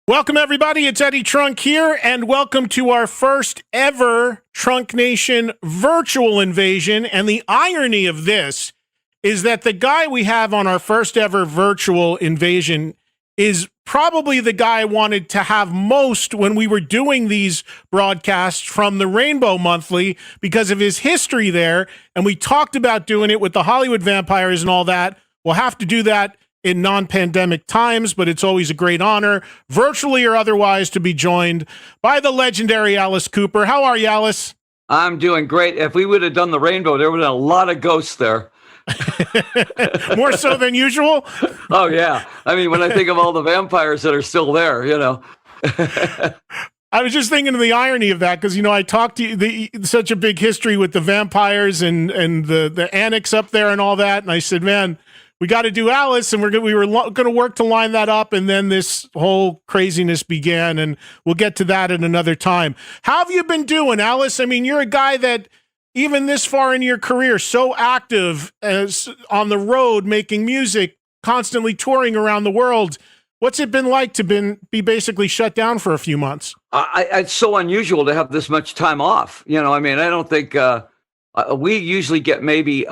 Welcome, everybody. It's Eddie Trunk here, and welcome to our first ever Trunk Nation virtual invasion. And the irony of this is that the guy we have on our first ever virtual invasion is probably the guy I wanted to have most when we were doing these broadcasts from the Rainbow Monthly because of his history there. And we talked about doing it with the Hollywood Vampires and all that. We'll have to do that in non-pandemic times, but it's always a great honor, virtually or otherwise, to be joined by the legendary Alice Cooper. How are you, Alice? I'm doing great. If we would have done the Rainbow, there would have been a lot of ghosts there. More so than usual? Oh, yeah. I mean, when I think of all the vampires that are still there, you know. I was just thinking of the irony of that because, you know, I talked to you, such a big history with the vampires and the annex up there and all that, and I said, man, we got to do Alice, and we were going to work to line that up, and then this whole craziness began, and we'll get to that at another time. How have you been doing, Alice? I mean, you're a guy that, even this far in your career, so active as on the road, making music, constantly touring around the world. What's it been like to be basically shut down for a few months? It's so unusual to have this much time off. You know, I mean, I don't think... we usually get maybe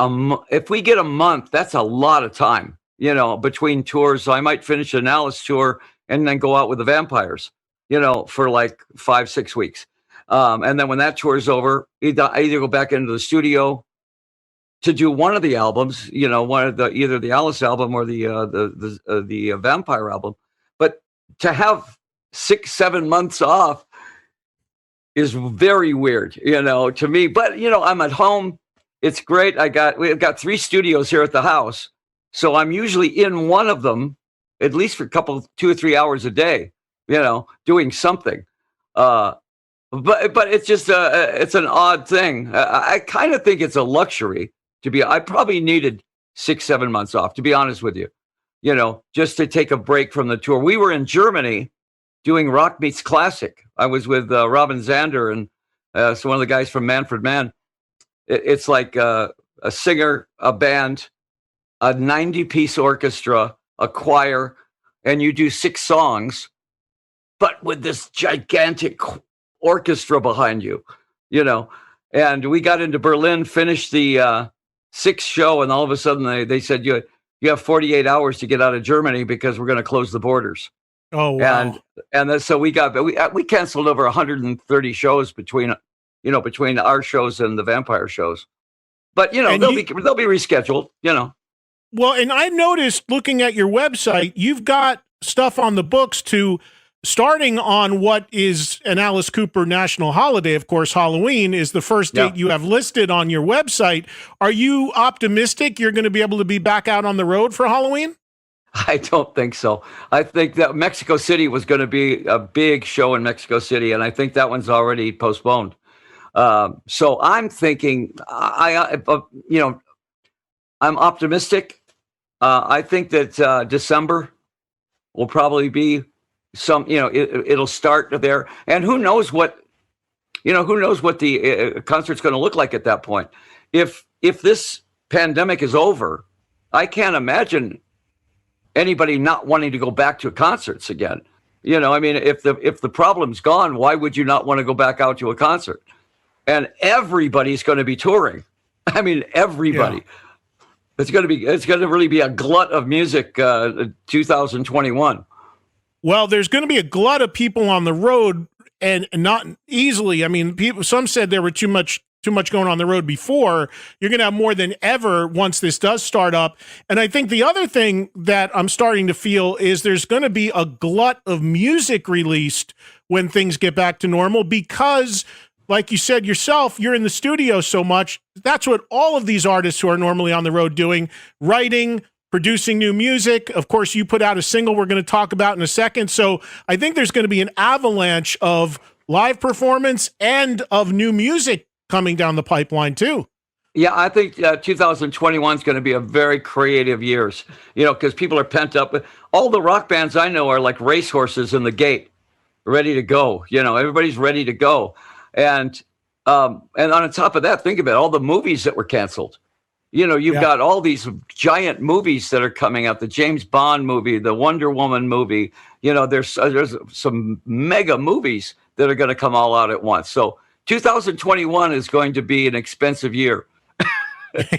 if we get a month, that's a lot of time, you know, between tours. So I might finish an Alice tour and then go out with the Vampires, you know, for like 5-6 weeks. And then when that tour is over, I either go back into the studio to do one of the albums, you know, either the Alice album or the Vampire album. But to have 6-7 months off is very weird, you know, to me. But, you know, I'm at home. It's great. We've got 3 studios here at the house. So I'm usually in one of them, at least for 2 or 3 hours a day, you know, doing something. But it's just, it's an odd thing. I kind of think it's a luxury I probably needed 6-7 months off, to be honest with you, you know, just to take a break from the tour. We were in Germany doing Rock Meets Classic. I was with Robin Zander and so one of the guys from Manfred Mann. It's like a singer, a band, a 90-piece orchestra, a choir, and you do 6 songs, but with this gigantic orchestra behind you, you know. And we got into Berlin, finished the 6th show, and all of a sudden they said, you have 48 hours to get out of Germany because we're going to close the borders. Oh, wow. And then, so we canceled over 130 shows between our shows and the Vampire shows. But, you know, they'll be rescheduled, you know. Well, and I noticed looking at your website, you've got stuff on the books starting on what is an Alice Cooper national holiday. Of course, Halloween is the first date you have listed on your website. Are you optimistic you're going to be able to be back out on the road for Halloween? I don't think so. I think that Mexico City was going to be a big show in Mexico City, and I think that one's already postponed. So I'm thinking, you know, I'm optimistic. I think that December will probably be you know, it'll start there, and who knows what the concert's going to look like at that point. If this pandemic is over, I can't imagine anybody not wanting to go back to concerts again. You know, I mean, if the problem's gone, why would you not want to go back out to a concert? And everybody's going to be touring. I mean, everybody. Yeah. It's going to really be a glut of music, 2021. Well, there's going to be a glut of people on the road, and not easily. I mean, some said there were too much going on the road before. You're going to have more than ever once this does start up. And I think the other thing that I'm starting to feel is there's going to be a glut of music released when things get back to normal because, like you said yourself, you're in the studio so much. That's what all of these artists who are normally on the road doing, writing, producing new music. Of course, you put out a single we're going to talk about in a second. So I think there's going to be an avalanche of live performance and of new music coming down the pipeline too. Yeah, I think 2021 is going to be a very creative years, you know, because people are pent up. All the rock bands I know are like racehorses in the gate, ready to go. You know, everybody's ready to go. And on top of that, think of it, all the movies that were canceled. You've Yeah. got all these giant movies that are coming out, the James Bond movie, the Wonder Woman movie. There's some mega movies that are going to come all out at once. So 2021 is going to be an expensive year.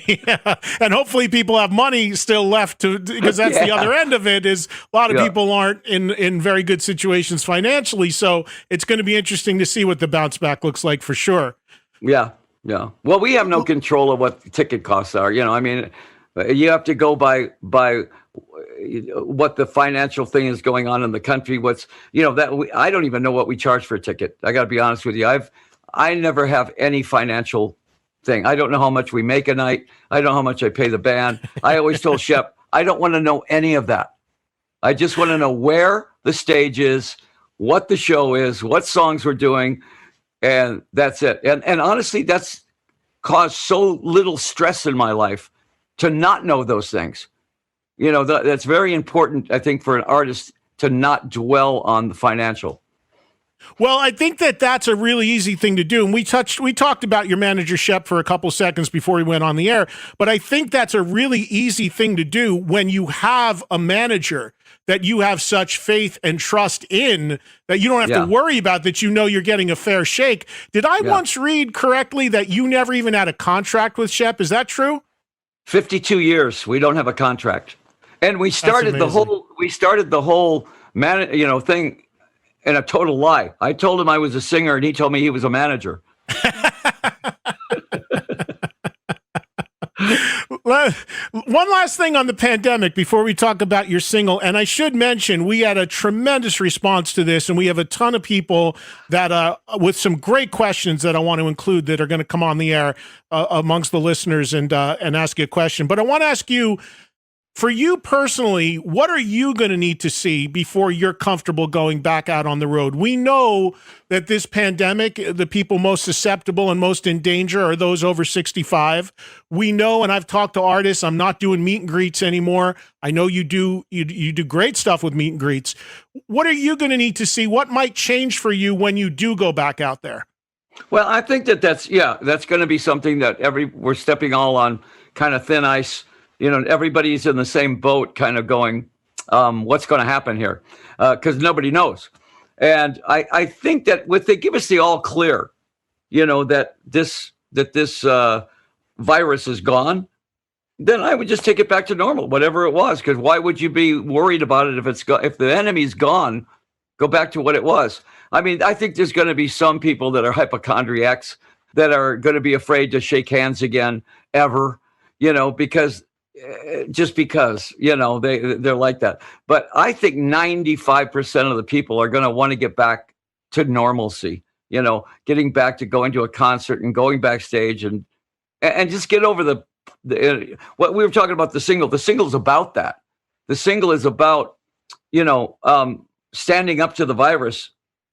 Yeah. And hopefully people have money still left because that's the other end of it, is a lot of people aren't in very good situations financially. So it's going to be interesting to see what the bounce back looks like for sure. Yeah. Yeah. Well, we have no control of what the ticket costs are. You have to go by what the financial thing is going on in the country. I don't even know what we charge for a ticket. I got to be honest with you. I never have any financial thing. I don't know how much we make a night. I don't know how much I pay the band. I always told Shep, I don't want to know any of that. I just want to know where the stage is, what the show is, what songs we're doing, and that's it. And honestly, that's caused so little stress in my life to not know those things. That's very important, I think, for an artist to not dwell on the financial. Well, I think that's a really easy thing to do. And we talked about your manager, Shep, for a couple seconds before we went on the air. But I think that's a really easy thing to do when you have a manager that you have such faith and trust in that you don't have to worry about, that you're getting a fair shake. Did I once read correctly that you never even had a contract with Shep? Is that true? 52 years. We don't have a contract. And we started the whole thing in a total lie. I told him I was a singer and he told me he was a manager. One last thing on the pandemic before we talk about your single. And I should mention, we had a tremendous response to this, and we have a ton of people that with some great questions that I want to include that are going to come on the air amongst the listeners and ask you a question. But I want to ask you, for you personally, what are you going to need to see before you're comfortable going back out on the road? We know that this pandemic, the people most susceptible and most in danger are those over 65. We know, and I've talked to artists, I'm not doing meet and greets anymore. I know you do great stuff with meet and greets. What are you going to need to see? What might change for you when you do go back out there? Well, I think that's going to be something that we're stepping all on kind of thin ice. Everybody's in the same boat, kind of going, what's going to happen here? Because nobody knows. And I think that if they give us the all clear, that this virus is gone, then I would just take it back to normal, whatever it was. Because why would you be worried about it if the enemy's gone? Go back to what it was. I mean, I think there's going to be some people that are hypochondriacs that are going to be afraid to shake hands again ever, because they're like that. But I think 95% of the people are going to want to get back to normalcy, getting back to going to a concert and going backstage and just get over what we were talking about. The single's about that. The single is about, standing up to the virus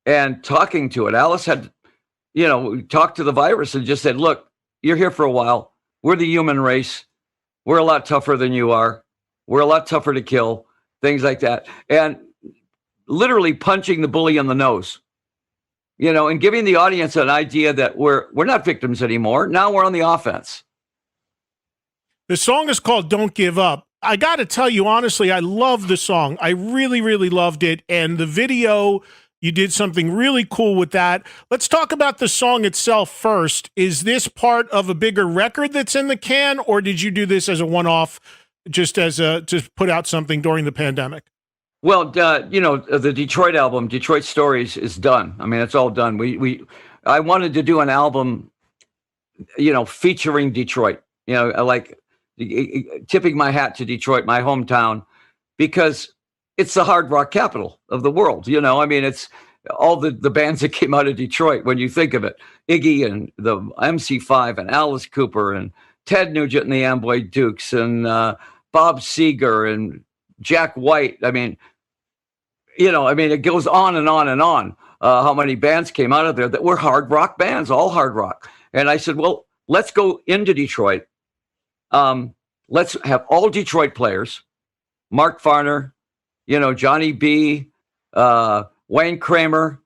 and talking to it. Alice had, talked to the virus and just said, look, you're here for a while. We're the human race. We're a lot tougher than you are. We're a lot tougher to kill, things like that. And literally punching the bully in the nose, and giving the audience an idea that we're not victims anymore. Now we're on the offense. The song is called Don't Give Up. I got to tell you, honestly, I love the song. I really, really loved it. And the video, you did something really cool with that. Let's talk about the song itself first. Is this part of a bigger record that's in the can, or did you do this as a one-off, just to put out something during the pandemic? Well, the Detroit album, Detroit Stories, is done. I mean, it's all done. I wanted to do an album, featuring Detroit, like tipping my hat to Detroit, my hometown, because it's the hard rock capital of the world. I mean, it's all the bands that came out of Detroit when you think of it. Iggy and the MC5 and Alice Cooper and Ted Nugent and the Amboy Dukes and Bob Seger and Jack White. I mean, it goes on and on and on. How many bands came out of there that were hard rock bands, all hard rock. And I said, well, let's go into Detroit. Let's have all Detroit players, Mark Farner, Johnny B, Wayne Kramer,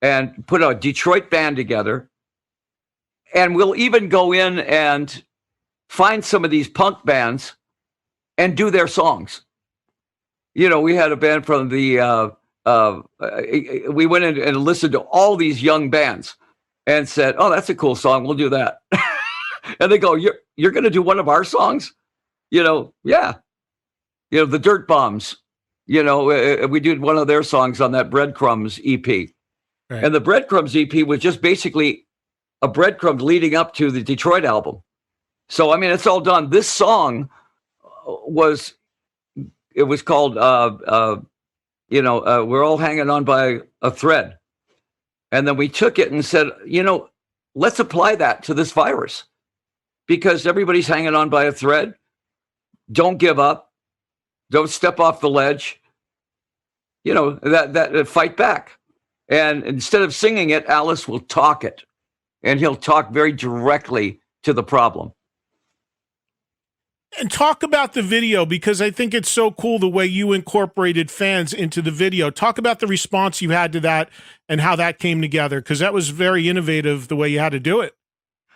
and put a Detroit band together. And we'll even go in and find some of these punk bands and do their songs. You know, we had a band from the, we went in and listened to all these young bands and said, oh, that's a cool song. We'll do that. And they go, you're going to do one of our songs? You know, yeah. You know, the Dirt Bombs, you know, we did one of their songs on that Breadcrumbs EP. Right. And the Breadcrumbs EP was just basically a breadcrumb leading up to the Detroit album. So, I mean, it's all done. This song was called, We're All Hanging On by a Thread. And then we took it and said, you know, let's apply that to this virus because everybody's hanging on by a thread. Don't give up. Don't step off the ledge. You know, that fight back. And instead of singing it, Alice will talk it. And he'll talk very directly to the problem. And talk about the video, because I think it's so cool the way you incorporated fans into the video. Talk about the response you had to that and how that came together, because that was very innovative the way you had to do it.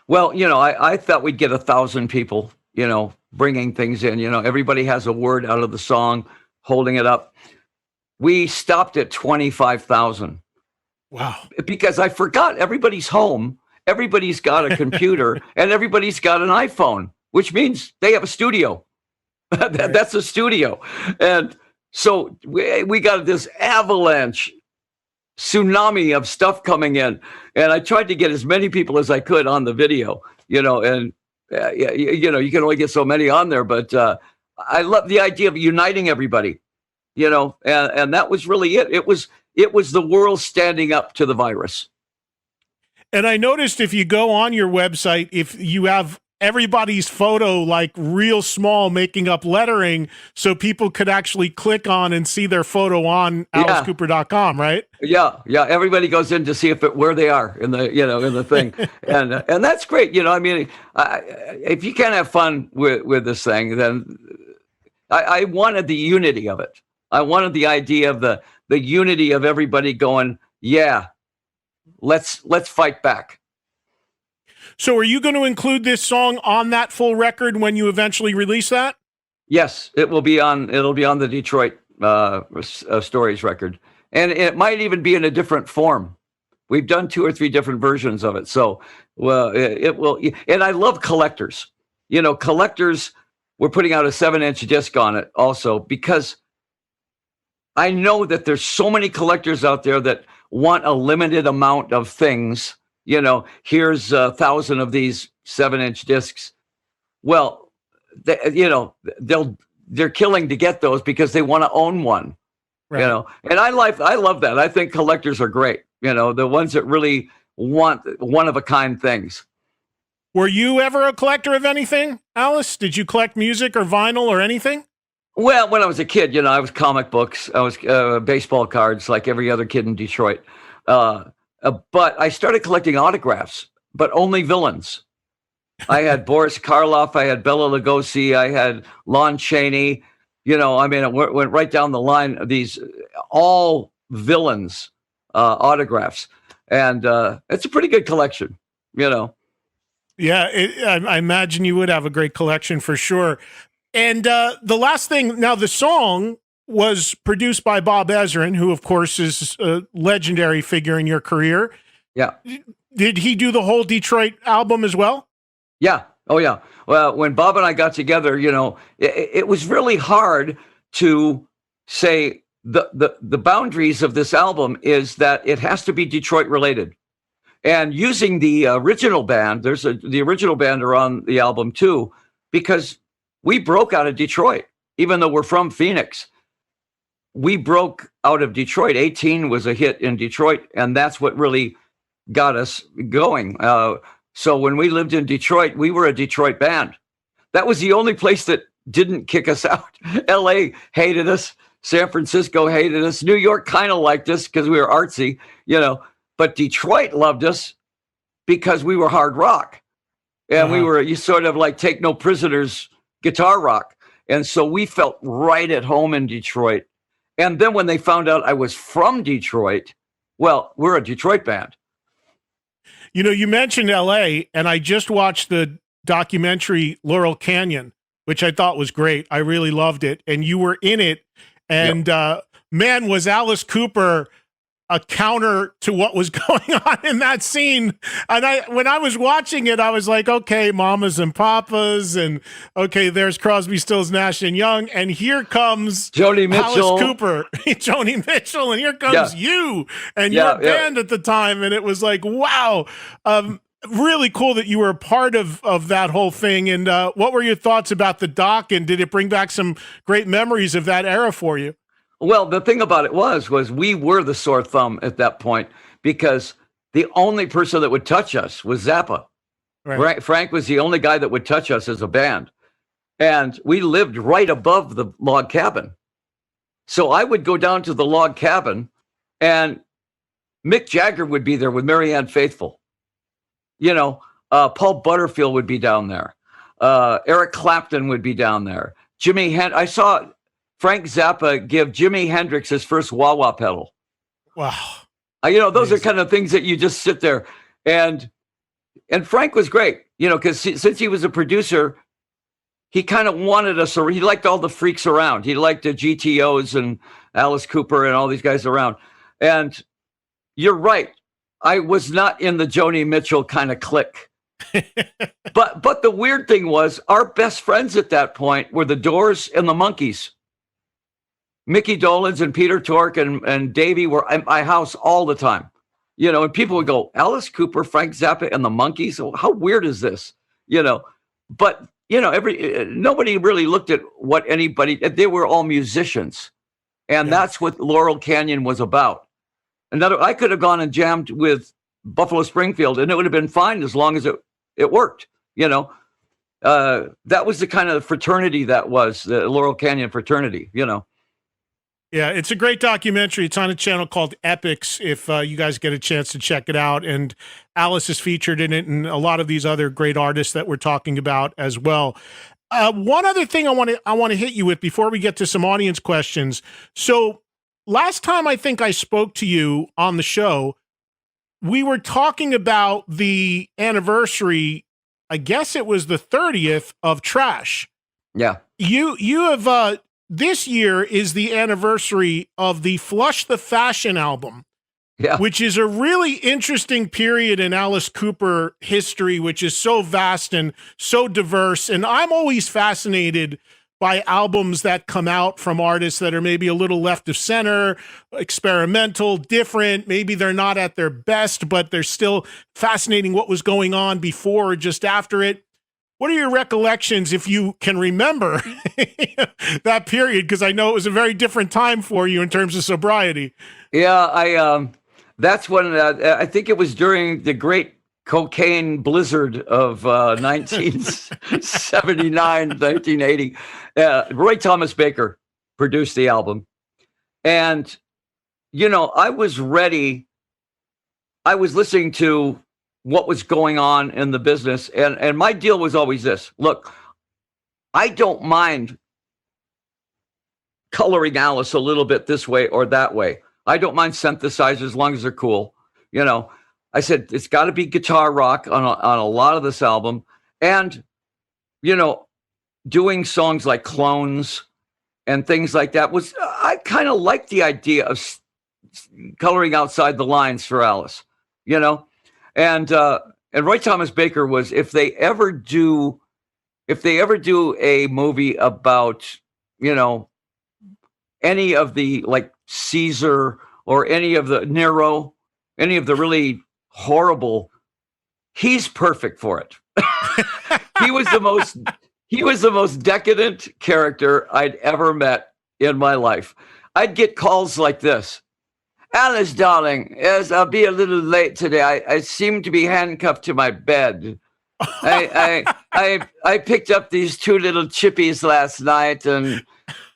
Well, you know, I thought we'd get 1,000 people, you know, bringing things in. You know, everybody has a word out of the song, holding it up. We stopped at 25,000. Wow. Because I forgot everybody's home, everybody's got a computer, and everybody's got an iPhone, which means they have a studio. That's a studio. And so we got this avalanche, tsunami of stuff coming in. And I tried to get as many people as I could on the video, you know, and, you know, you can only get so many on there. But I love the idea of uniting everybody, you know, and that was really it. It was the world standing up to the virus. And I noticed if you go on your website, if you have everybody's photo like real small, making up lettering so people could actually click on and see their photo on AliceCooper.com, right? Yeah. Everybody goes in to see where they are in the, you know, in the thing. and that's great. You know, I mean, if you can't have fun with this thing, then I wanted the unity of it. I wanted the idea of the unity of everybody going, yeah, let's fight back. So are you going to include this song on that full record when you eventually release that? Yes, it'll be on the Detroit Stories record. And it might even be in a different form. We've done 2 or 3 different versions of it. So, well, it will. And I love collectors. You know, collectors, we're putting out a 7-inch disc on it also because I know that there's so many collectors out there that want a limited amount of things. You know, here's 1,000 of these 7-inch discs. Well, they're killing to get those because they want to own one. Right. You know, and I love that. I think collectors are great. You know, the ones that really want one of a kind things. Were you ever a collector of anything, Alice? Did you collect music or vinyl or anything? Well, when I was a kid, you know, I was comic books. I was baseball cards like every other kid in Detroit. But I started collecting autographs, but only villains. I had Boris Karloff, I had Bela Lugosi, I had Lon Chaney. You know, I mean, it went right down the line of these all villains autographs. And it's a pretty good collection, you know. Yeah, I imagine you would have a great collection for sure. And the last thing, now the song was produced by Bob Ezrin, who, of course, is a legendary figure in your career. Yeah. Did he do the whole Detroit album as well? Yeah. Oh, yeah. Well, when Bob and I got together, you know, it was really hard to say the boundaries of this album is that it has to be Detroit related. And using the original band, the original band are on the album too, because we broke out of Detroit, even though we're from Phoenix. We broke out of Detroit. 18 was a hit in Detroit, and that's what really got us going. So when we lived in Detroit, we were a Detroit band. That was the only place that didn't kick us out. LA hated us. San Francisco hated us. New York kind of liked us because we were artsy, you know. But Detroit loved us because we were hard rock. And we were sort of like Take No Prisoners guitar rock. And so we felt right at home in Detroit. And then when they found out I was from Detroit, well, we're a Detroit band. You know, you mentioned LA, and I just watched the documentary Laurel Canyon, which I thought was great. I really loved it, and you were in it. And man, was Alice Cooper a counter to what was going on in that scene. And when I was watching it, I was like, okay, mamas and papas, and okay, there's Crosby, Stills, Nash and Young, and here comes Joni Mitchell, Alice Cooper, Joni Mitchell, and here comes you and your band at the time. And it was like, wow, really cool that you were a part of that whole thing. And what were your thoughts about the doc, and did it bring back some great memories of that era for you? Well, the thing about it was we were the sore thumb at that point, because the only person that would touch us was Zappa. Right. Frank was the only guy that would touch us as a band. And we lived right above the log cabin. So I would go down to the log cabin, and Mick Jagger would be there with Marianne Faithfull. Paul Butterfield would be down there. Eric Clapton would be down there. I saw Frank Zappa give Jimi Hendrix his first wah-wah pedal. Wow. Those are kind of things that you just sit there. And Frank was great, because since he was a producer, he kind of wanted us, or he liked all the freaks around. He liked the GTOs and Alice Cooper and all these guys around. And you're right. I was not in the Joni Mitchell kind of clique. But the weird thing was, our best friends at that point were the Doors and the Monkees. Mickey Dolenz and Peter Tork and Davey were at my house all the time, and people would go, Alice Cooper, Frank Zappa, and the Monkees. Oh, how weird is this? But nobody really looked at what anybody. They were all musicians, and that's what Laurel Canyon was about. I could have gone and jammed with Buffalo Springfield, and it would have been fine as long as it worked. That was the kind of fraternity that was the Laurel Canyon fraternity. Yeah, it's a great documentary. It's on a channel called Epics, if you guys get a chance to check it out. And Alice is featured in it, and a lot of these other great artists that we're talking about as well. One other thing I want to hit you with before we get to some audience questions. So last time I think I spoke to you on the show, we were talking about the anniversary. I guess it was the 30th of Trash. Yeah. You have this year is the anniversary of the Flush the Fashion album, which is a really interesting period in Alice Cooper history, which is so vast and so diverse. And I'm always fascinated by albums that come out from artists that are maybe a little left of center, experimental, different. Maybe they're not at their best, but they're still fascinating what was going on before or just after it. What are your recollections, if you can remember that period? Because I know it was a very different time for you in terms of sobriety. Yeah, that's when I think it was during the great cocaine blizzard of 1979, 1980. Roy Thomas Baker produced the album. And, I was ready. I was listening to what was going on in the business. And my deal was always this. Look, I don't mind coloring Alice a little bit this way or that way. I don't mind synthesizers as long as they're cool. I said, it's got to be guitar rock on a lot of this album. And, doing songs like Clones and things like that I kind of liked the idea of coloring outside the lines for Alice, And Roy Thomas Baker was, if they ever do a movie about, any of the like Caesar or any of the Nero, any of the really horrible, he's perfect for it. He was the most decadent character I'd ever met in my life. I'd get calls like this. Alice, darling, yes, I'll be a little late today. I seem to be handcuffed to my bed. I picked up these two little chippies last night, and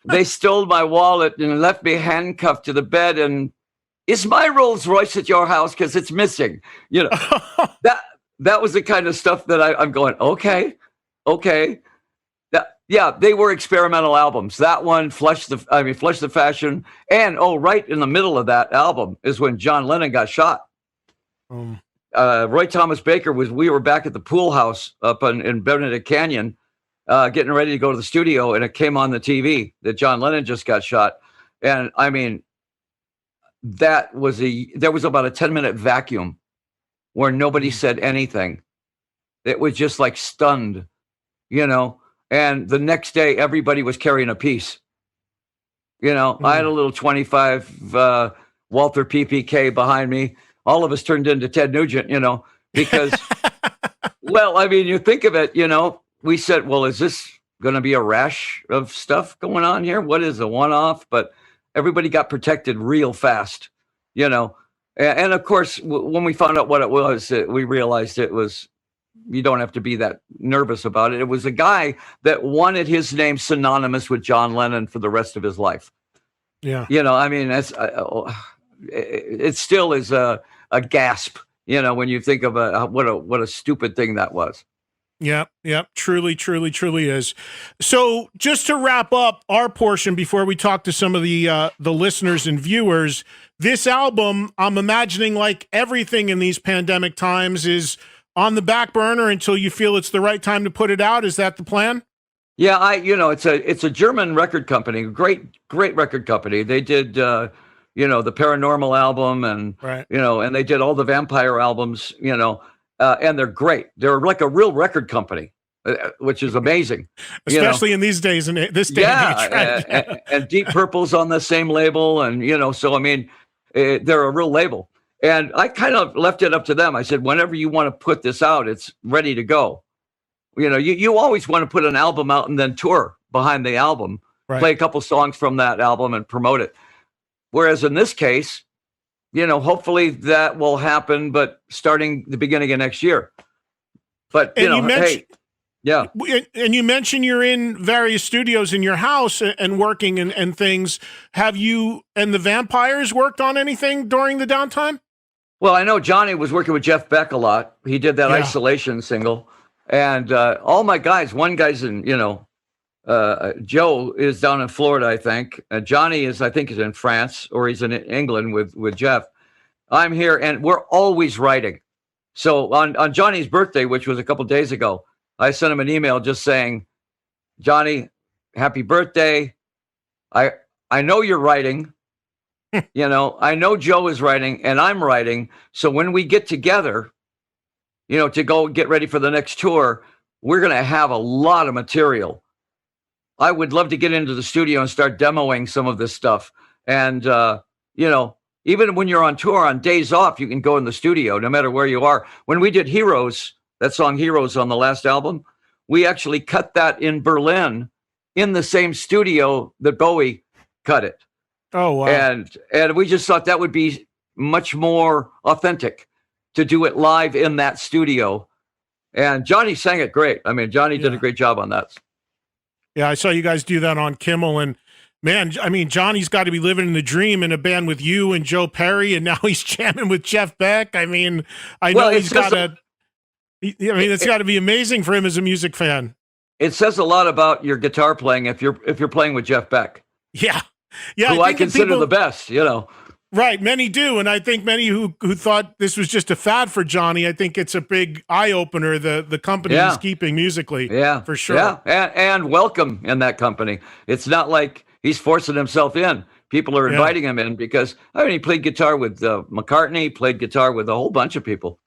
they stole my wallet and left me handcuffed to the bed. And is my Rolls Royce at your house? Because it's missing. That was the kind of stuff that I'm going, okay. They were experimental albums. That one, Flush the Fashion, and right in the middle of that album is when John Lennon got shot. Roy Thomas Baker we were back at the pool house up in Benedict Canyon, getting ready to go to the studio, and it came on the TV that John Lennon just got shot. And I mean, there was about a 10-minute vacuum where nobody said anything. It was just like stunned, and the next day everybody was carrying a piece. I had a little 25 Walther PPK behind me. All of us turned into Ted Nugent, because, well, I mean, you think of it, we said, well, is this going to be a rash of stuff going on here? What is a one-off? But everybody got protected real fast, and of course, when we found out what it was, we realized it was, you don't have to be that nervous about it. It was a guy that wanted his name synonymous with John Lennon for the rest of his life. Yeah. I mean, that's, it still is a gasp, when you think of what a stupid thing that was. Yeah. Truly is. So just to wrap up our portion before we talk to some of the listeners and viewers, this album, I'm imagining, like everything in these pandemic times, is on the back burner until you feel it's the right time to put it out. Is that the plan? Yeah, it's a German record company, great record company. They did, the Paranormal album, and right. And they did all the vampire albums, and they're great. They're like a real record company, which is amazing, especially in these days and this day and age. Right? and Deep Purple's on the same label, and so I mean, they're a real label. And I kind of left it up to them. I said, whenever you want to put this out, it's ready to go. You always want to put an album out and then tour behind the album, right. Play a couple songs from that album and promote it. Whereas in this case, hopefully that will happen, but starting the beginning of next year. But, hey, yeah. And you mentioned you're in various studios in your house and working and things. Have you and the Vampires worked on anything during the downtime? Well, I know Johnny was working with Jeff Beck a lot. He did that Isolation single. And all my guys, one guy's in, Joe is down in Florida, I think. Johnny is in France, or he's in England with Jeff. I'm here, and we're always writing. So on Johnny's birthday, which was a couple of days ago, I sent him an email just saying, Johnny, happy birthday. I know you're writing. I know Joe is writing and I'm writing. So when we get together, to go get ready for the next tour, we're going to have a lot of material. I would love to get into the studio and start demoing some of this stuff. And, even when you're on tour, on days off, you can go in the studio, no matter where you are. When we did Heroes, that song Heroes on the last album, we actually cut that in Berlin in the same studio that Bowie cut it. Oh, wow. And we just thought that would be much more authentic to do it live in that studio. And Johnny sang it great. I mean, Johnny did a great job on that. Yeah, I saw you guys do that on Kimmel, and man, I mean, Johnny's got to be living in the dream in a band with you and Joe Perry, and now he's jamming with Jeff Beck. I mean, he's got to. It's got to be amazing for him as a music fan. It says a lot about your guitar playing if you're playing with Jeff Beck. Yeah. Who I consider the best, Right, many do, and I think many who thought this was just a fad for Johnny, I think it's a big eye opener. The company he's keeping musically, for sure. Yeah, and welcome in that company. It's not like he's forcing himself in. People are inviting him in because he played guitar with McCartney, played guitar with a whole bunch of people.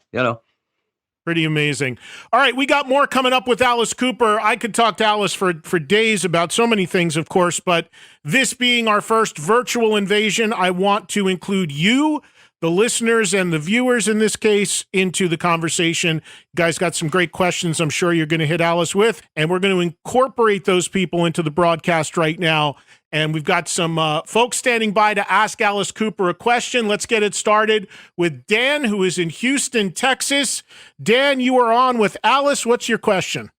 Pretty amazing. All right, we got more coming up with Alice Cooper. I could talk to Alice for days about so many things, of course, but this being our first virtual invasion, I want to include you, the listeners and the viewers in this case, into the conversation. You guys got some great questions I'm sure you're going to hit Alice with, and we're going to incorporate those people into the broadcast right now. And we've got some folks standing by to ask Alice Cooper a question. Let's get it started with Dan, who is in Houston, Texas. Dan, you are on with Alice. What's your question?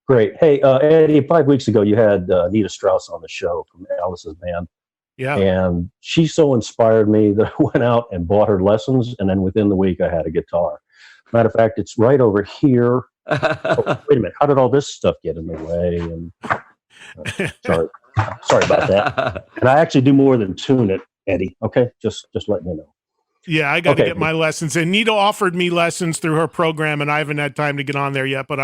Great. Hey, Eddie, 5 weeks ago, you had Nita Strauss on the show from Alice's band. Yeah. And she so inspired me that I went out and bought her lessons. And then within the week, I had a guitar. Matter of fact, it's right over here. Oh, wait a minute. How did all this stuff get in the way? And sorry about that. And I actually do more than tune it, Eddie. Okay, just letting you know. Yeah, I got to Okay. get my lessons. And Nita offered me lessons through her program, and I haven't had time to get on there yet, but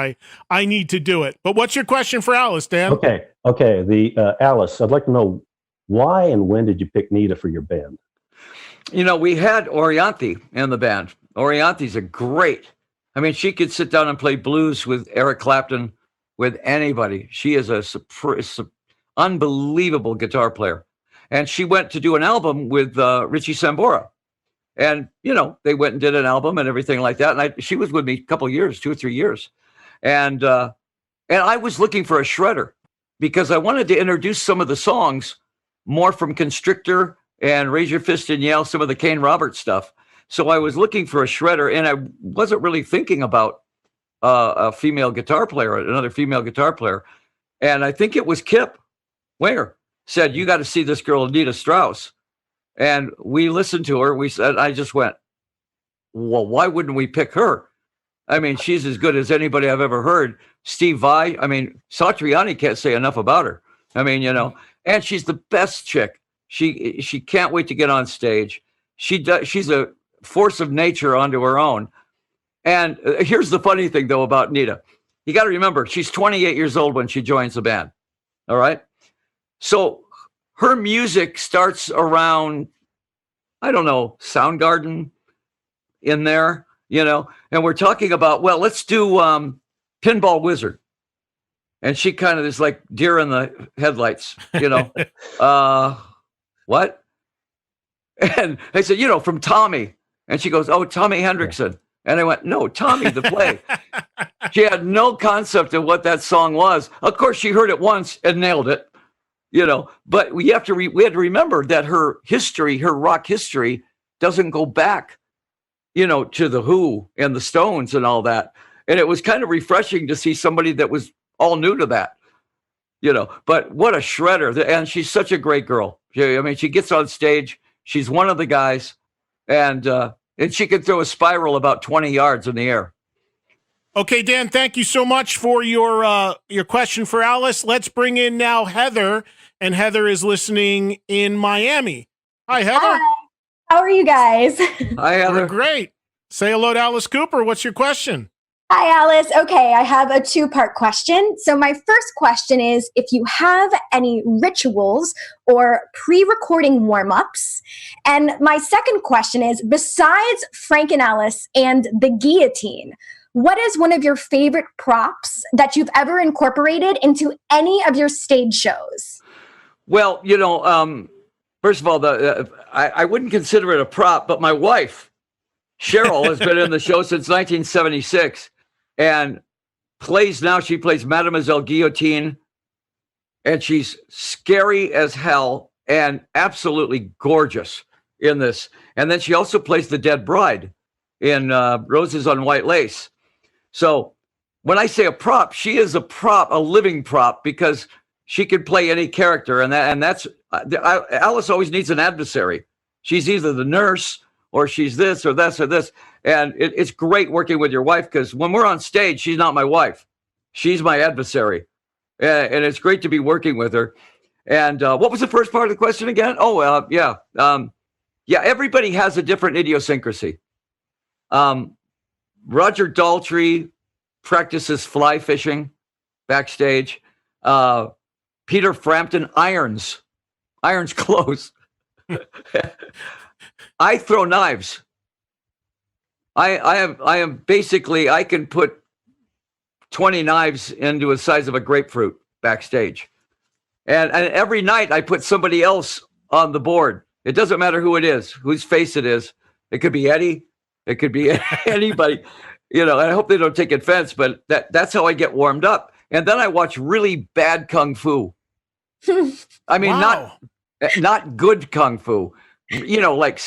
I need to do it. But what's your question for Alice, Dan? Okay. The Alice, I'd like to know why and when did you pick Nita for your band? You know, we had Orianthi in the band. Orianthi's a great. I mean, she could sit down and play blues with Eric Clapton, with anybody. She is a unbelievable guitar player. And she went to do an album with Richie Sambora. And, you know, they went and did an album and everything like that. And she was with me a couple of years, 2 or 3 years. And I was looking for a shredder because I wanted to introduce some of the songs more from Constrictor and Raise Your Fist and Yell, some of the Kane Roberts stuff. So I was looking for a shredder, and I wasn't really thinking about a female guitar player, another female guitar player. And I think it was Kip Winger said, "You got to see this girl, Anita Strauss." And we listened to her. I just went, well, why wouldn't we pick her? I mean, she's as good as anybody I've ever heard. Steve Vai, I mean, Satriani can't say enough about her. I mean, you know, and she's the best chick. She can't wait to get on stage. She's a force of nature onto her own. And here's the funny thing, though, about Nita. You got to remember, she's 28 years old when she joins the band. All right. So her music starts around, I don't know, Soundgarden in there, you know, and we're talking about, well, let's do Pinball Wizard. And she kind of is like deer in the headlights, you know, what? And I said, you know, from Tommy. And she goes, oh, Tommy Hendrickson. And I went, no, Tommy, the play. She had no concept of what that song was. Of course, she heard it once and nailed it, you know, but we had to remember that her history, her rock history doesn't go back, you know, to the Who and the Stones and all that. And it was kind of refreshing to see somebody that was all new to that, you know, but what a shredder. And she's such a great girl. I mean, she gets on stage. She's one of the guys, and she could throw a spiral about 20 yards in the air. Okay, Dan, thank you so much for your question for Alice. Let's bring in now Heather, and Heather is listening in Miami. Hi, Heather. Hi. How are you guys? Hi, Heather. We're great. Say hello to Alice Cooper. What's your question? Hi, Alice. Okay, I have a two-part question. So my first question is if you have any rituals or pre-recording warm-ups. And my second question is, besides Frank and Alice and the guillotine, what is one of your favorite props that you've ever incorporated into any of your stage shows? Well, you know, first of all, I wouldn't consider it a prop, but my wife, Cheryl, has been in the show since 1976 and she plays Mademoiselle Guillotine, and she's scary as hell and absolutely gorgeous in this. And then she also plays the dead bride in Roses on White Lace. So when I say a prop, she is a prop, a living prop, because she could play any character. And that's Alice always needs an adversary. She's either the nurse or she's this or this or this. And it's great working with your wife, because when we're on stage, she's not my wife. She's my adversary. And it's great to be working with her. And what was the first part of the question again? Oh, yeah. Yeah, everybody has a different idiosyncrasy. Roger Daltrey practices fly fishing backstage. Peter Frampton irons clothes. I throw knives. I am basically, I can put 20 knives into the size of a grapefruit backstage. And every night I put somebody else on the board. It doesn't matter who it is, whose face it is. It could be Eddie. It could be anybody, you know, and I hope they don't take offense, but that's how I get warmed up. And then I watch really bad Kung Fu. I mean, Wow. not good Kung Fu, you know, like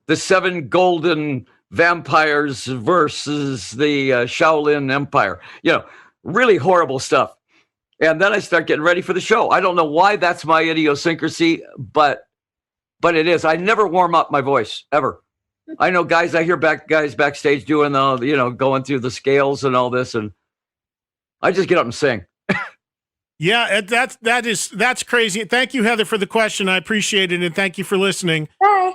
the 7 Golden Vampires versus the Shaolin Empire, you know, really horrible stuff. And then I start getting ready for the show. I don't know why that's my idiosyncrasy, but it is. I never warm up my voice ever. I know guys, I hear guys backstage doing you know, going through the scales and all this, and I just get up and sing. Yeah, that's crazy. Thank you, Heather, for the question. I appreciate it, and thank you for listening. Bye.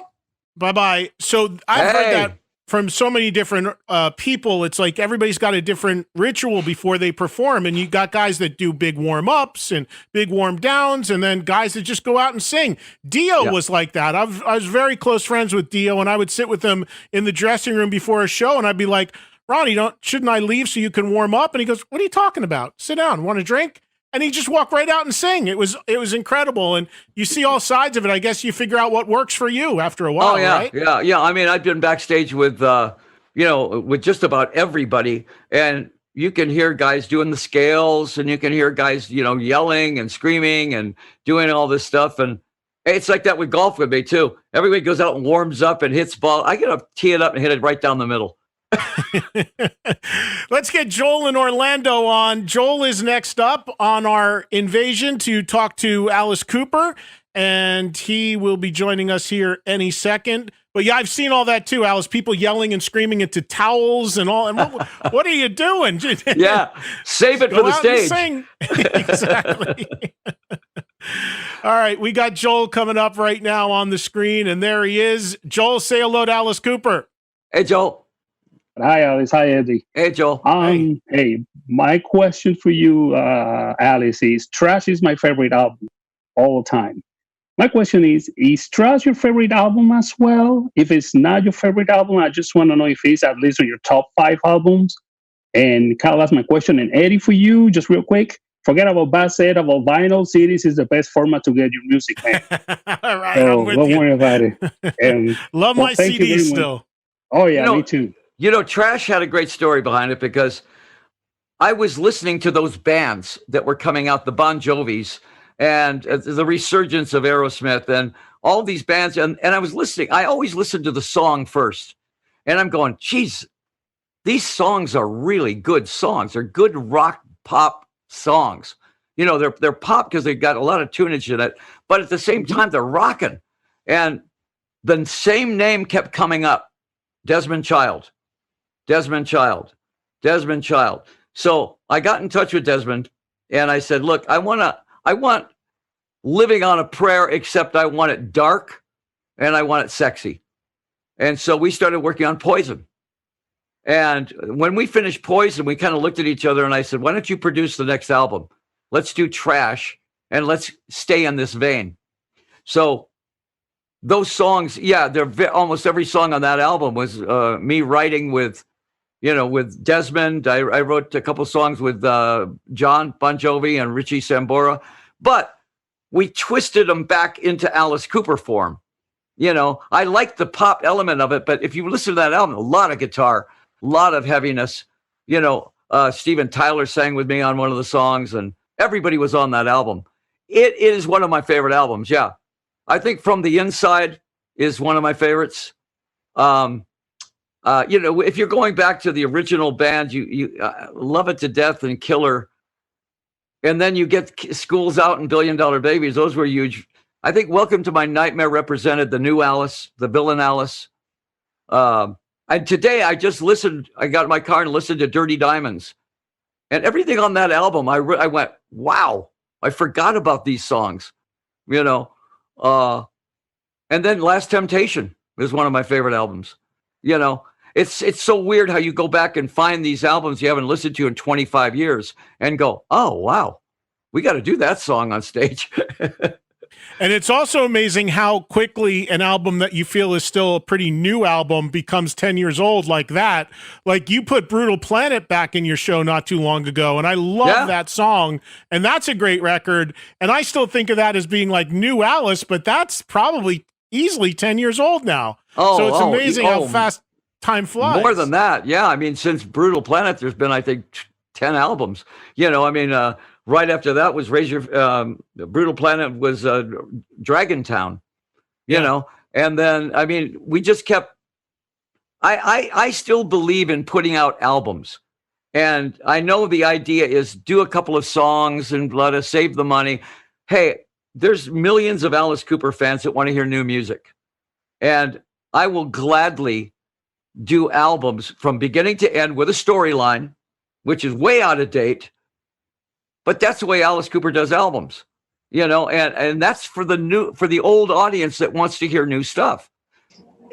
Bye-bye. So I've heard Hey. that from so many different people. It's like everybody's got a different ritual before they perform. And you got guys that do big warm-ups and big warm-downs, and then guys that just go out and sing. Dio Yeah. was like that. I was very close friends with Dio, and I would sit with him in the dressing room before a show, and I'd be like, Ronnie, shouldn't I leave so you can warm up? And he goes, what are you talking about? Sit down. Want a drink? And he just walked right out and sing. It was incredible. And you see all sides of it. I guess you figure out what works for you after a while, Oh yeah, right? yeah. I mean, I've been backstage with, with just about everybody, and you can hear guys doing the scales, and you can hear guys, yelling and screaming and doing all this stuff. And it's like that with golf with me too. Everybody goes out and warms up and hits ball. I get to tee it up and hit it right down the middle. Let's get Joel in Orlando on. Joel is next up on our invasion to talk to Alice Cooper, and he will be joining us here any second. But yeah, I've seen all that too, Alice. People yelling and screaming into towels and all. And what are you doing? Yeah, save it Go for the out and stage. sing. Exactly. All right, we got Joel coming up right now on the screen, and there he is. Joel, say hello to Alice Cooper. Hey, Joel. Hi, Alice. Hi, Eddie. Hey, Joel. Hey, my question for you, Alice, is Trash is my favorite album all time. My question is Trash your favorite album as well? If it's not your favorite album, I just want to know if it's at least on your top 5 albums. And Kyle, that's my question. And Eddie, for you, just real quick, forget about Bass Ed, about vinyl. CDs is the best format to get your music, man. All right, So I'm with don't you. worry about it. And Love my thank you very CDs much. still. Oh, yeah, You know, me too. Trash had a great story behind it because I was listening to those bands that were coming out, the Bon Jovis and the resurgence of Aerosmith and all these bands. And I was listening. I always listen to the song first. And I'm going, geez, these songs are really good songs. They're good rock pop songs. They're pop because they've got a lot of tunage in it. But at the same time, they're rocking. And the same name kept coming up, Desmond Child. So I got in touch with Desmond and I said, look, I want Living on a Prayer, except I want it dark and I want it sexy. And so we started working on Poison. And when we finished Poison, we kind of looked at each other and I said, why don't you produce the next album? Let's do Trash and let's stay in this vein. So those songs, yeah, almost every song on that album was me writing with Desmond. I wrote a couple songs with John Bon Jovi and Richie Sambora, but we twisted them back into Alice Cooper form. I like the pop element of it, but if you listen to that album, a lot of guitar, a lot of heaviness. Steven Tyler sang with me on one of the songs, and everybody was on that album. It is one of my favorite albums. Yeah. I think From the Inside is one of my favorites. If you're going back to the original band, you Love It to Death and Killer, and then you get Schools Out and $1 Billion Babies. Those were huge. I think Welcome to My Nightmare represented the new Alice, the villain Alice. And today I just listened. I got in my car and listened to Dirty Diamonds, and everything on that album. I went, wow! I forgot about these songs. And then Last Temptation is one of my favorite albums. It's so weird how you go back and find these albums you haven't listened to in 25 years and go, oh, wow, we got to do that song on stage. And it's also amazing how quickly an album that you feel is still a pretty new album becomes 10 years old like that. Like you put Brutal Planet back in your show not too long ago, and I love that song, and that's a great record. And I still think of that as being like new Alice, but that's probably easily 10 years old now. So it's amazing how fast time flies. More than that. Yeah. I mean, since Brutal Planet, there's been, I think, 10 albums. Right after that was Brutal Planet was Dragontown, and then, we just kept, I still believe in putting out albums. And I know the idea is do a couple of songs and let us save the money. Hey, there's millions of Alice Cooper fans that want to hear new music. And I will gladly do albums from beginning to end with a storyline, which is way out of date. But that's the way Alice Cooper does albums, and that's for the old audience that wants to hear new stuff.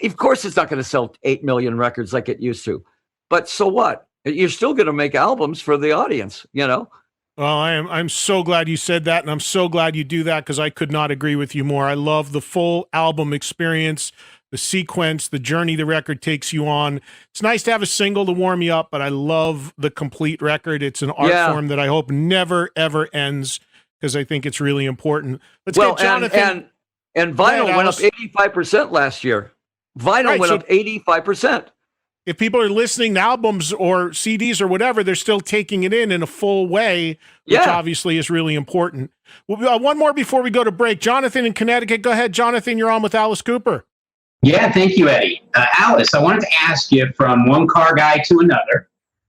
of course, it's not going to sell 8 million records like it used to. But so what? You're still going to make albums for the audience, you know? Well, I'm so glad you said that, and I'm so glad you do that because I could not agree with you more. I love the full album experience, the sequence, the journey the record takes you on. It's nice to have a single to warm you up, but I love the complete record. It's an art form that I hope never, ever ends because I think it's really important. Let's get Jonathan. And vinyl went up 85% last year. Vinyl went up 85%. If people are listening to albums or CDs or whatever, they're still taking it in a full way, which obviously is really important. One more before we go to break. Jonathan in Connecticut. Go ahead, Jonathan. You're on with Alice Cooper. Yeah, thank you, Eddie. Alice, I wanted to ask you from one car guy to another,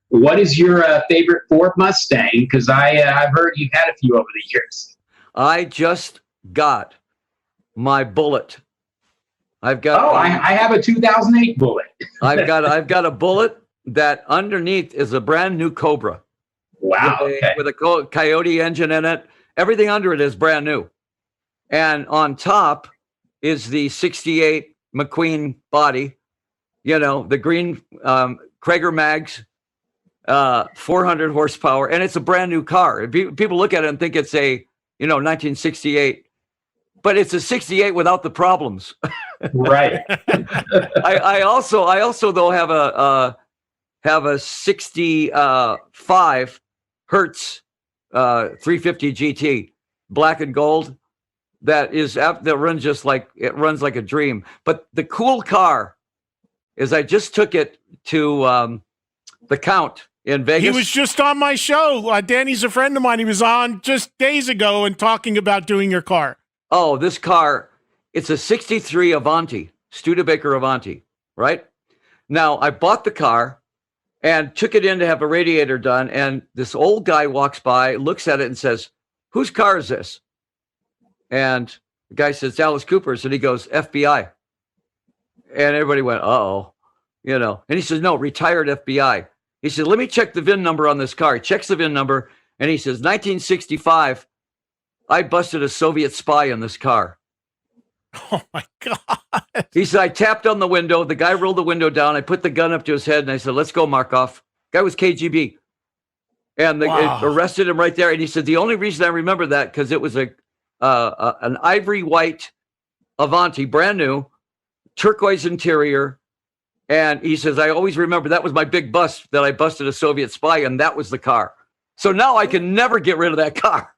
what is your favorite Ford Mustang? Because I've heard you've had a few over the years. I just got my Bullet. I've got. Oh, I have a 2008 Bullet. I've got a Bullet that underneath is a brand new Cobra. Wow. With a Coyote engine in it. Everything under it is brand new. And on top is the 68 McQueen body, you know, the green Krager mags, 400 horsepower, and it's a brand new car. People look at it and think it's a, 1968, but it's a 68 without the problems. Right. I also though have a 65 Hertz 350 GT, black and gold. That runs runs like a dream. But the cool car is I just took it to the Count in Vegas. He was just on my show. Danny's a friend of mine. He was on just days ago and talking about doing your car. Oh, this car, it's a 63 Avanti, Studebaker Avanti, right? Now, I bought the car and took it in to have a radiator done. And this old guy walks by, looks at it and says, "Whose car is this?" And the guy says, "Alice Cooper's." And he goes, "FBI." And everybody went, "Uh-oh," And he says, "No, retired FBI." He said, "Let me check the VIN number on this car." He checks the VIN number and he says, 1965, I busted a Soviet spy in this car. Oh my God. He said, I tapped on the window. The guy rolled the window down. I put the gun up to his head and I said, "Let's go, Markov." Guy was KGB. And they arrested him right there. And he said, the only reason I remember that, because it was an ivory white Avanti, brand new, turquoise interior. And he says, I always remember that was my big bust, that I busted a Soviet spy, and that was the car. So now I can never get rid of that car.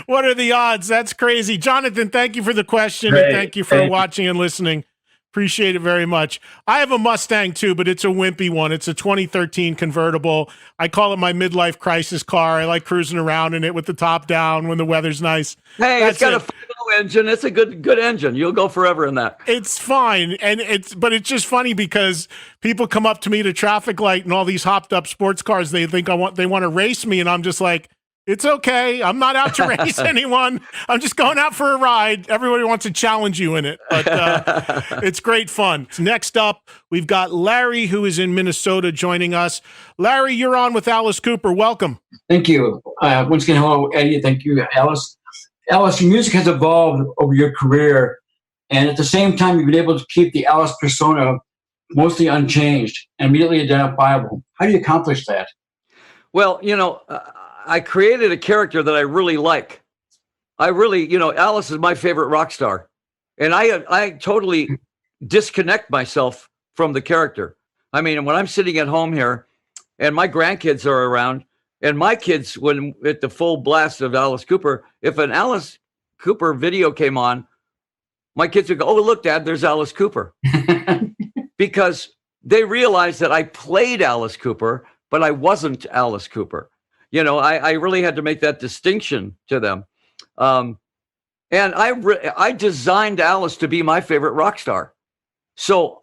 What are the odds? That's crazy. Jonathan, thank you for the question. Great. And thank you for watching and listening. Appreciate it very much. I have a Mustang too, but it's a wimpy one. It's a 2013 convertible. I call it my midlife crisis car. I like cruising around in it with the top down when the weather's nice. Hey, it's got a 5.0 engine. It's a good engine. You'll go forever in that. It's fine. And but it's just funny because people come up to me at a traffic light and all these hopped up sports cars, they think they want to race me. And I'm just like, it's okay. I'm not out to race anyone. I'm just going out for a ride. Everybody wants to challenge you in it, but it's great fun. Next up, we've got Larry, who is in Minnesota, joining us. Larry, you're on with Alice Cooper. Welcome. Thank you. Once again, hello, Eddie. Thank you, Alice. Alice, your music has evolved over your career, and at the same time, you've been able to keep the Alice persona mostly unchanged and immediately identifiable. How do you accomplish that? Well, I created a character that I really like. Alice is my favorite rock star. And I totally disconnect myself from the character. I mean, when I'm sitting at home here and my grandkids are around and my kids, when at the full blast of Alice Cooper, if an Alice Cooper video came on, my kids would go, "Oh, look, Dad, there's Alice Cooper." Because they realized that I played Alice Cooper, but I wasn't Alice Cooper. I really had to make that distinction to them. And I designed Alice to be my favorite rock star. So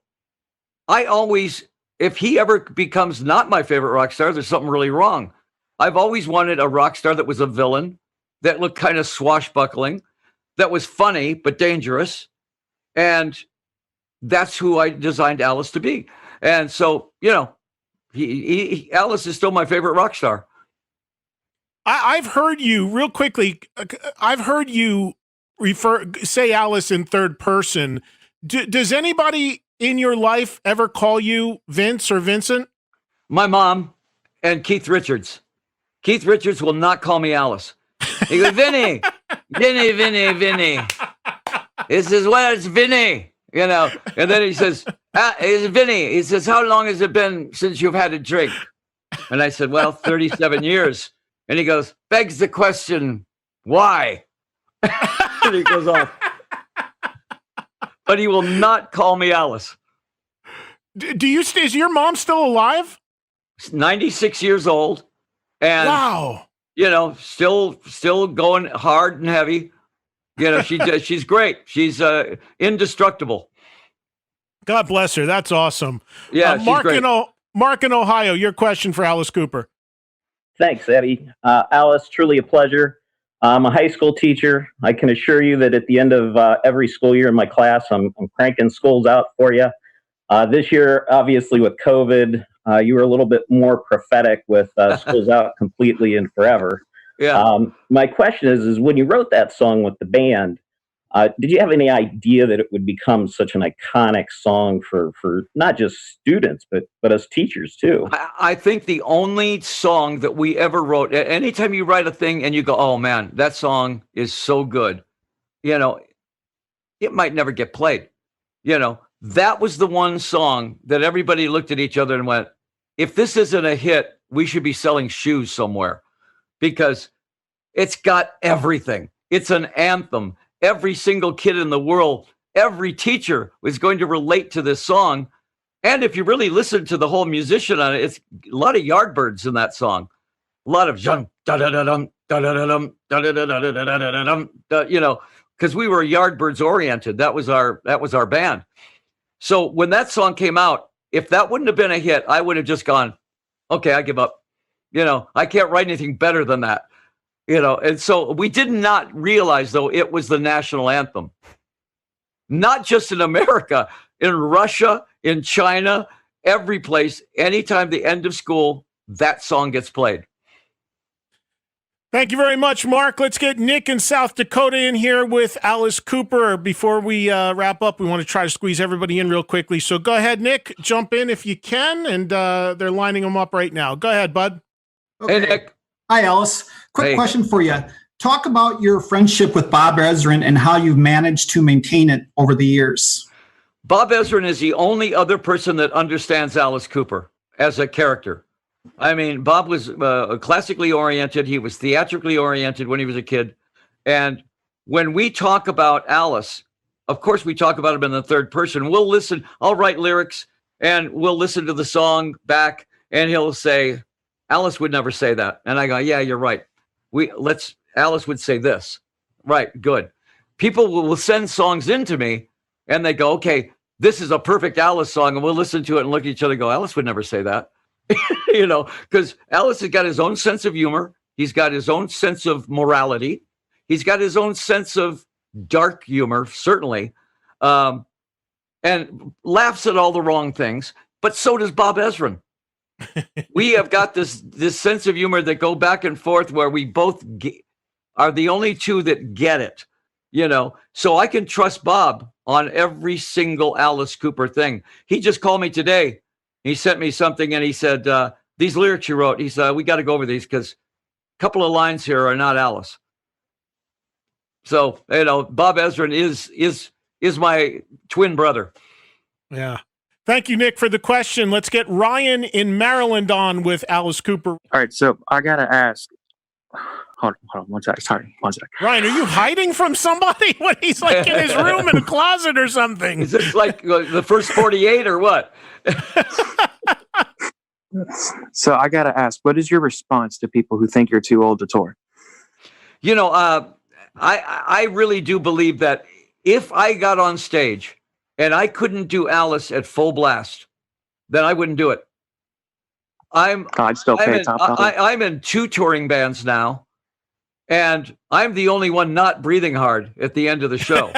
I always, if he ever becomes not my favorite rock star, there's something really wrong. I've always wanted a rock star that was a villain, that looked kind of swashbuckling, that was funny but dangerous. And that's who I designed Alice to be. And so, Alice is still my favorite rock star. I've heard you real quickly. I've heard you say Alice in third person. Does anybody in your life ever call you Vince or Vincent? My mom and Keith Richards. Keith Richards will not call me Alice. He goes, Vinny. He says, where's Vinny? You know, and then he says, Vinny. He says, how long has it been since you've had a drink? And I said, well, 37 years. And he goes, begs the question, why? And he goes off. But he will not call me Alice. Is your mom still alive? 96 years old. And, wow. You know, still going hard and heavy. You know, she's great. She's indestructible. God bless her. That's awesome. Yeah, she's great. Mark in Ohio, your question for Alice Cooper. Thanks, Eddie. Alice, truly a pleasure. I'm a high school teacher. I can assure you that at the end of every school year in my class, I'm cranking schools out for you. This year, obviously, with COVID, you were a little bit more prophetic with schools out completely and forever. Yeah. My question is when you wrote that song with the band, did you have any idea that it would become such an iconic song for not just students, but us teachers too? I think the only song that we ever wrote, anytime you write a thing and you go, oh man, that song is so good, you know, it might never get played. You know, that was the one song that everybody looked at each other and went, if this isn't a hit, we should be selling shoes somewhere, because it's got everything. It's an anthem. Every single kid in the world, every teacher is going to relate to this song. And if you really listen to the whole musician on it, it's a lot of Yardbirds in that song. A lot of da da da dum da da da dum da da da da da da da dum. You know, because we were Yardbirds oriented. That was our band. So when that song came out, if that wouldn't have been a hit, I would have just gone, okay, I give up. You know, I can't write anything better than that. You know, and so we did not realize, though, it was the national anthem. Not just in America, in Russia, in China, every place, anytime the end of school, that song gets played. Thank you very much, Mark. Let's get Nick in South Dakota in here with Alice Cooper. Before we wrap up, we want to try to squeeze everybody in real quickly. So go ahead, Nick, jump in if you can, and they're lining them up right now. Go ahead, bud. Okay. Hey, Nick. Hi, Alice. Quick Hey. question for you. Talk about your friendship with Bob Ezrin and how you've managed to maintain it over the years. Bob Ezrin is the only other person that understands Alice Cooper as a character. I mean, Bob was classically oriented. He was theatrically oriented when he was a kid. And when we talk about Alice, of course, we talk about him in the third person. We'll listen. I'll write lyrics and we'll listen to the song back, and he'll say, Alice would never say that. And I go, yeah, you're right. Alice would say this. Right. Good. People will send songs into me and they go, okay, this is a perfect Alice song. And we'll listen to it and look at each other and go, Alice would never say that. You know, because Alice has got his own sense of humor. He's got his own sense of morality. He's got his own sense of dark humor, certainly, and laughs at all the wrong things. But so does Bob Ezrin. We have got this sense of humor that go back and forth where we both are the only two that get it, you know. So I can trust Bob on every single Alice Cooper thing. He just called me today. He sent me something and he said, these lyrics you wrote, he said, we got to go over these because a couple of lines here are not Alice. So, you know, Bob Ezrin is my twin brother. Yeah. Thank you, Nick, for the question. Let's get Ryan in Maryland on with Alice Cooper. All right, so I got to ask. Hold on, one sec. Sorry, one sec. Ryan, are you hiding from somebody when he's like in his room in a closet or something? Is this like the first 48 or what? So I got to ask, what is your response to people who think you're too old to tour? You know, I really do believe that if I got on stage and I couldn't do Alice at full blast, then I wouldn't do it. I'd still pay top dollar. I'm in 2 touring bands now, and I'm the only one not breathing hard at the end of the show.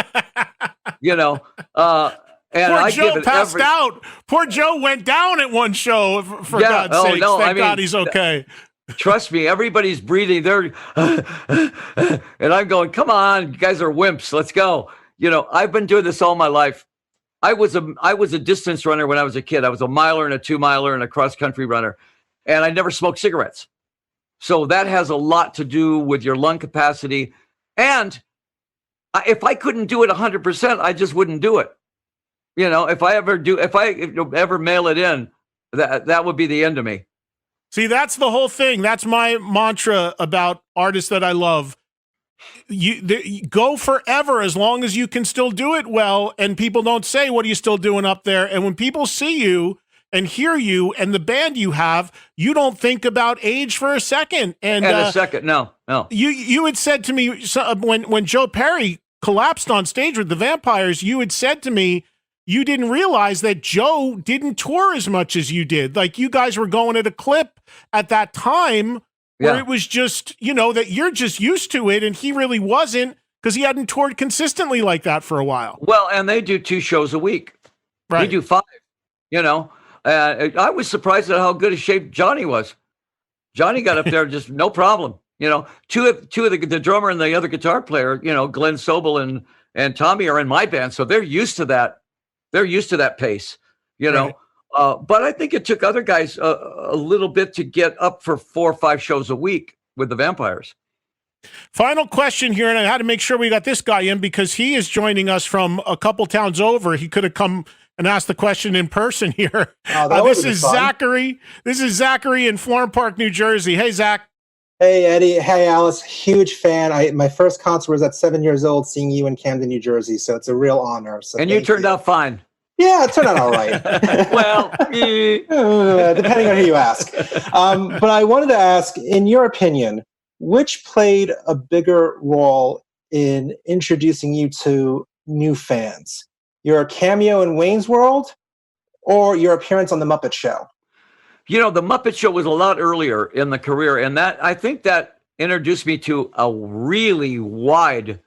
You know, and Poor I Joe give it passed out. Poor Joe went down at one show, for God's sake. No, Thank God he's okay. Trust me, everybody's breathing. They're, and I'm going, come on, you guys are wimps. Let's go. You know, I've been doing this all my life. I was a distance runner when I was a kid. I was a miler and a 2-miler and a cross country runner, and I never smoked cigarettes. So that has a lot to do with your lung capacity. And if I couldn't do it 100%, I just wouldn't do it. You know, if I ever mail it in, that would be the end of me. See, that's the whole thing. That's my mantra about artists that I love. You go forever as long as you can still do it well, and people don't say, what are you still doing up there? And when people see you and hear you and the band you have, you don't think about age for a second. And a second, no. You had said to me when Joe Perry collapsed on stage with the Vampires, you had said to me, you didn't realize that Joe didn't tour as much as you did. Like, you guys were going at a clip at that time where it was just, you know, that you're just used to it, and he really wasn't, because he hadn't toured consistently like that for a while. Well, and they do 2 shows a week. Right. We do 5, you know. I was surprised at how good a shape Johnny was. Johnny got up there just no problem. You know, two of the drummer and the other guitar player, you know, Glenn Sobel and Tommy are in my band, so they're used to that. They're used to that pace, you know. Right. But I think it took other guys a little bit to get up for 4 or 5 shows a week with the Vampires. Final question here, and I had to make sure we got this guy in because he is joining us from a couple towns over. He could have come and asked the question in person here. This is Zachary. This is Zachary in Florham Park, New Jersey. Hey, Zach. Hey, Eddie. Hey, Alice. Huge fan. My first concert was at 7 years old, seeing you in Camden, New Jersey. So it's a real honor. So and you turned out fine. Yeah, it turned out all right. Well, depending on who you ask. But I wanted to ask, in your opinion, which played a bigger role in introducing you to new fans? Your cameo in Wayne's World or your appearance on The Muppet Show? You know, The Muppet Show was a lot earlier in the career, and I think that introduced me to a really wide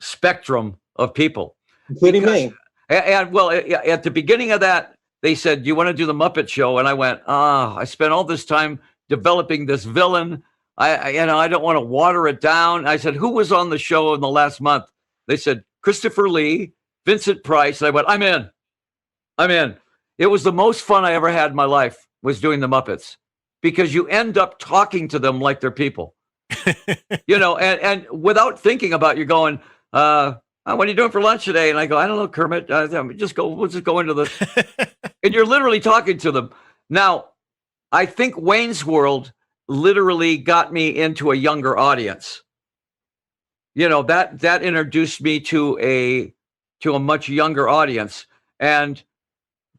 spectrum of people. Including me. And well, at the beginning of that, they said, do you want to do The Muppet Show? And I went, I spent all this time developing this villain. I don't want to water it down. I said, who was on the show in the last month? They said, Christopher Lee, Vincent Price. And I went, I'm in. It was the most fun I ever had in my life, was doing the Muppets, because you end up talking to them like they're people, you know, and without thinking about, you're going, what are you doing for lunch today? And I go, I don't know, Kermit. We'll just go into the, and you're literally talking to them. Now, I think Wayne's World literally got me into a younger audience. You know, that introduced me to a much younger audience, and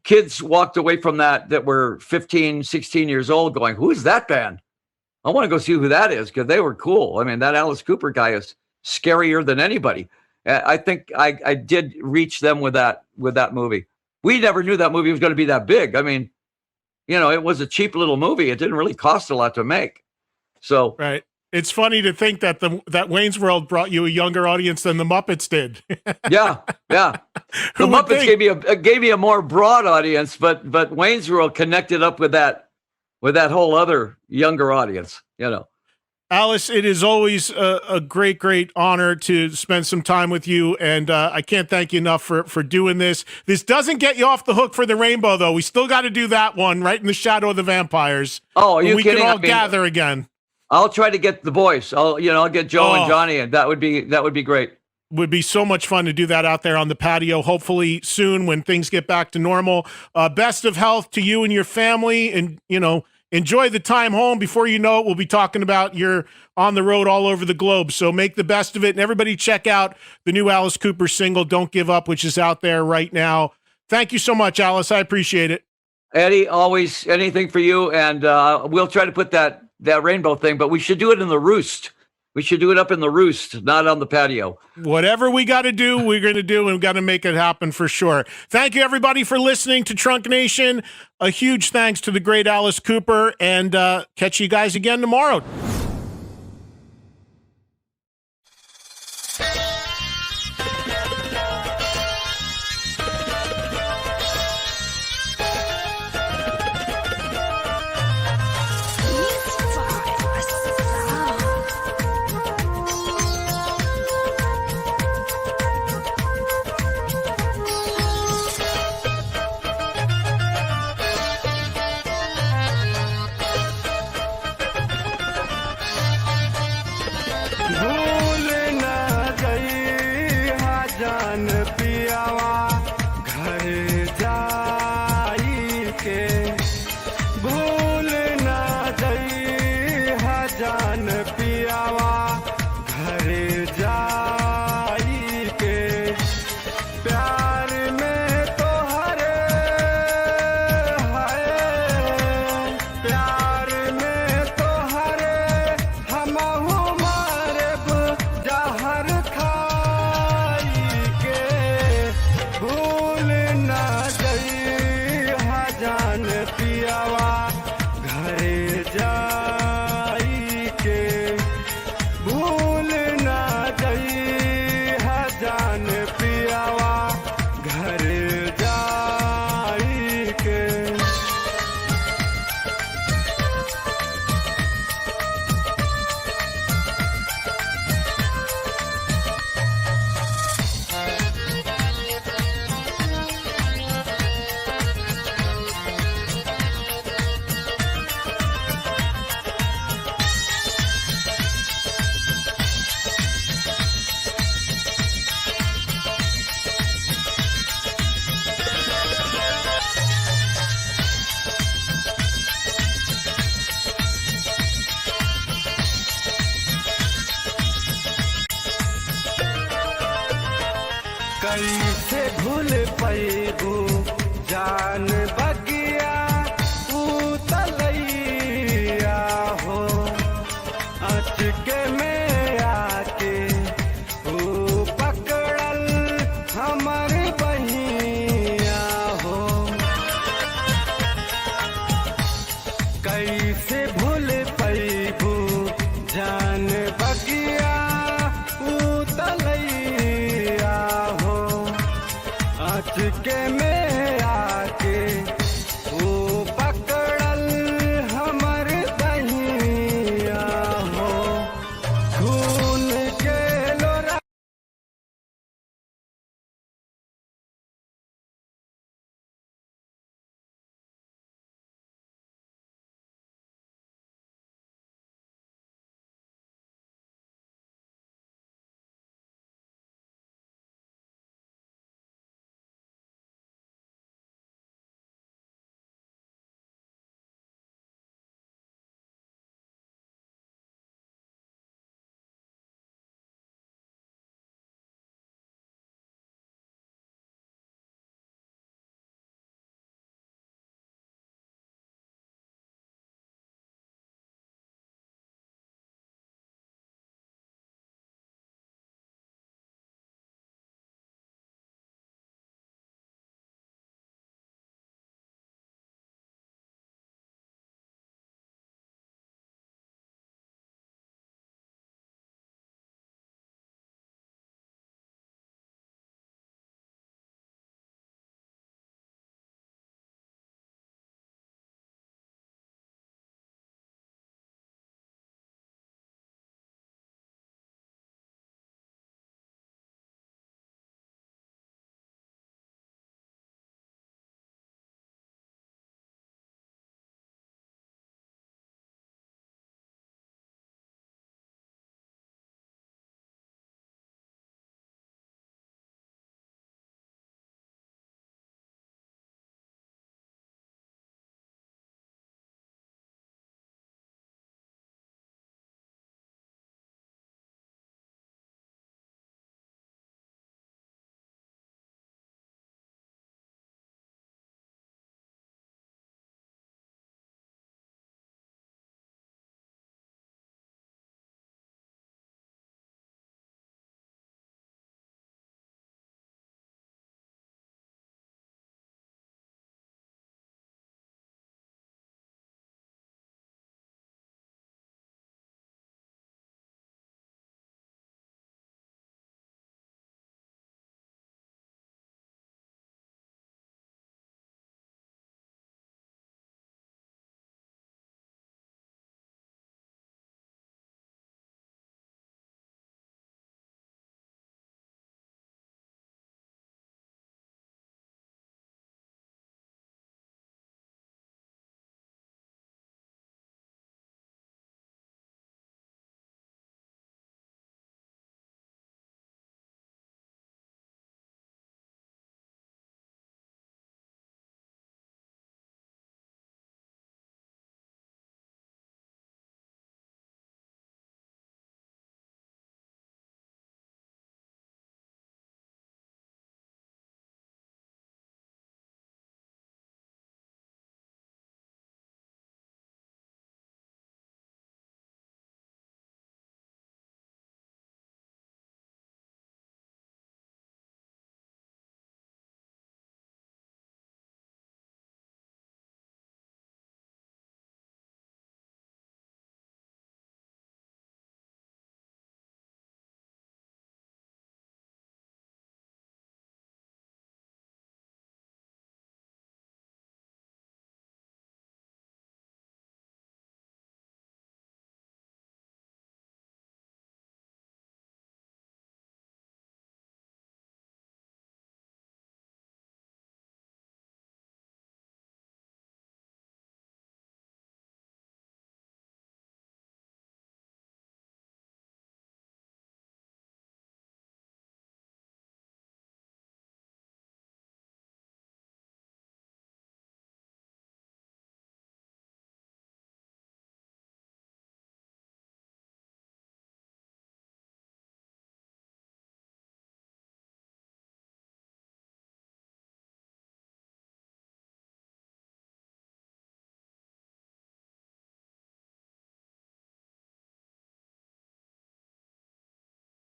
kids walked away from that were 15, 16 years old going, who's that band? I want to go see who that is, because they were cool. I mean, that Alice Cooper guy is scarier than anybody. I think I did reach them with that movie. We never knew that movie was going to be that big. I mean, you know, it was a cheap little movie. It didn't really cost a lot to make. So right. It's funny to think that that Wayne's World brought you a younger audience than the Muppets did. Yeah. The Muppets gave me a more broad audience, but Wayne's World connected up with that whole other younger audience, you know. Alice, it is always a great, great honor to spend some time with you, and I can't thank you enough for doing this. This doesn't get you off the hook for the Rainbow, though. We still got to do that one, right in the shadow of the Vampires. Oh, are you we kidding? can all gather again. I'll try to get the boys. I'll get Joe and Johnny, and that would be great. Would be so much fun to do that out there on the patio, hopefully soon when things get back to normal. Best of health to you and your family, and, you know, enjoy the time home. Before you know it, we'll be talking about you're on the road all over the globe. So make the best of it. And everybody check out the new Alice Cooper single, Don't Give Up, which is out there right now. Thank you so much, Alice. I appreciate it. Eddie, always anything for you. And we'll try to put that rainbow thing, but we should do it in the Roost. We should do it up in the Roost, not on the patio. Whatever we got to do, we're going to do, and we've got to make it happen for sure. Thank you, everybody, for listening to Trunk Nation. A huge thanks to the great Alice Cooper, and catch you guys again tomorrow. के भूल ना जइहा जान पियावा घरे जाई के प्यार में तोहरे हाय प्यार में तोहरे हमहु मारब जहर खाई के भूल ना जइहा जान पियावा घरे जाई के भूल ना जइहा जान पियावा घरे जाई के कैसे भूल पैगो जान